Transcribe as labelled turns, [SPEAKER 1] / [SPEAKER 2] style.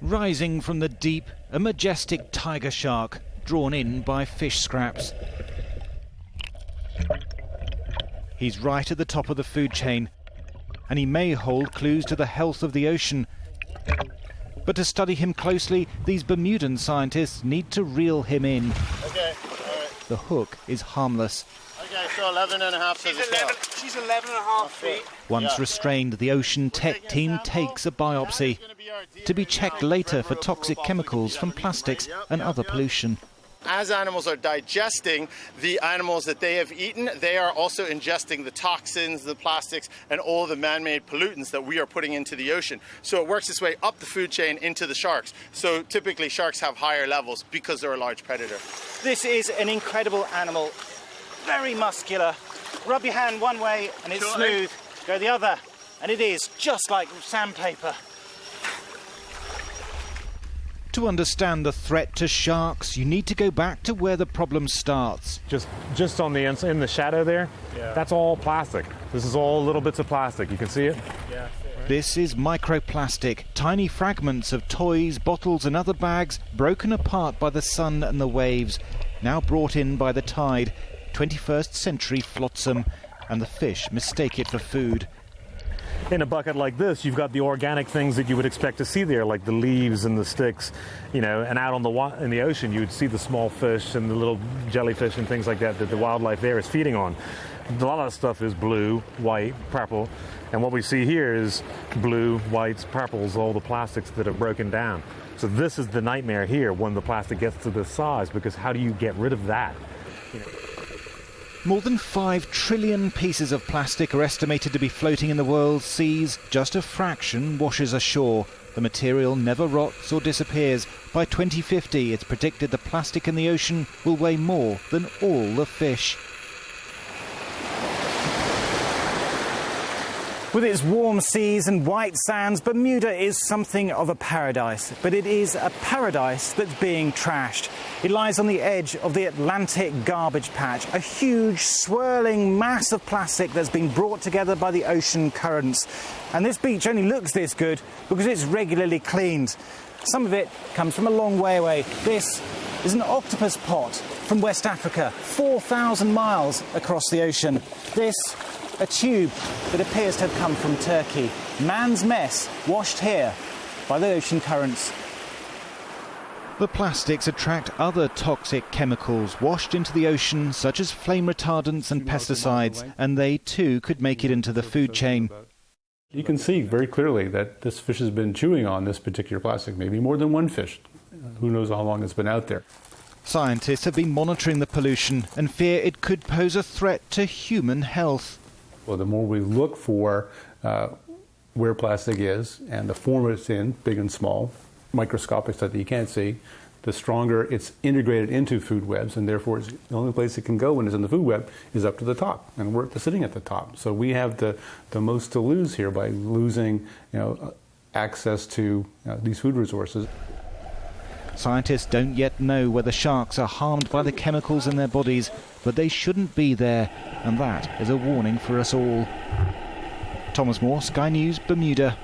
[SPEAKER 1] Rising from the deep, a majestic tiger shark drawn in by fish scraps. He's right at the top of the food chain, and he may hold clues to the health of the ocean. But to study him closely, these Bermudan scientists need to reel him in.
[SPEAKER 2] Okay, all right.
[SPEAKER 1] The hook is harmless.
[SPEAKER 2] Okay, so 11 and a half to the tail.
[SPEAKER 3] She's 11 and a half feet.
[SPEAKER 1] Once restrained, the ocean tech team takes a biopsy to be checked later for toxic chemicals from plastics and other pollution.
[SPEAKER 2] As animals are digesting the animals that they have eaten, they are also ingesting the toxins, the plastics, and all the man-made pollutants that we are putting into the ocean. So it works its way up the food chain into the sharks. So typically sharks have higher levels because they're a large predator.
[SPEAKER 3] This is an incredible animal, very muscular. Rub your hand one way and it's smooth, go the other, and it is just like sandpaper.
[SPEAKER 1] To understand the threat to sharks, you need to go back to where the problem starts.
[SPEAKER 4] Just on in the shadow there, that's all plastic. This is all little bits of plastic. You can see it?
[SPEAKER 3] Yeah.
[SPEAKER 1] This is microplastic, tiny fragments of toys, bottles and other bags broken apart by the sun and the waves, now brought in by the tide. 21st century flotsam, and the fish mistake it for food.
[SPEAKER 4] In a bucket like this, you've got the organic things that you would expect to see there, like the leaves and the sticks, you know, and out on in the ocean, you would see the small fish and the little jellyfish and things like that that the wildlife there is feeding on. A lot of that stuff is blue, white, purple, and what we see here is blue, whites, purples, all the plastics that are broken down. So this is the nightmare here when the plastic gets to this size, because how do you get rid of that? You know.
[SPEAKER 1] More than 5 trillion pieces of plastic are estimated to be floating in the world's seas. Just a fraction washes ashore. The material never rots or disappears. By 2050, it's predicted the plastic in the ocean will weigh more than all the fish.
[SPEAKER 3] With its warm seas and white sands, Bermuda is something of a paradise, but it is a paradise that's being trashed. It lies on the edge of the Atlantic garbage patch, a huge swirling mass of plastic that's been brought together by the ocean currents. And this beach only looks this good because it's regularly cleaned. Some of it comes from a long way away. This is an octopus pot from West Africa, 4,000 miles across the ocean. This, a tube that appears to have come from Turkey. Man's mess washed here by the ocean currents.
[SPEAKER 1] The plastics attract other toxic chemicals washed into the ocean, such as flame retardants and pesticides, and they too could make it into the food chain.
[SPEAKER 5] You can see very clearly that this fish has been chewing on this particular plastic, maybe more than one fish. Who knows how long it's been out there.
[SPEAKER 1] Scientists have been monitoring the pollution and fear it could pose a threat to human health.
[SPEAKER 5] Well, the more we look for where plastic is and the form it's in, big and small, microscopic stuff that you can't see, the stronger it's integrated into food webs, and therefore it's the only place it can go when it's in the food web is up to the top, and we're sitting at the top. So we have the most to lose here by losing, access to these food resources.
[SPEAKER 1] Scientists don't yet know whether sharks are harmed by the chemicals in their bodies, but they shouldn't be there, and that is a warning for us all. Thomas Moore, Sky News, Bermuda.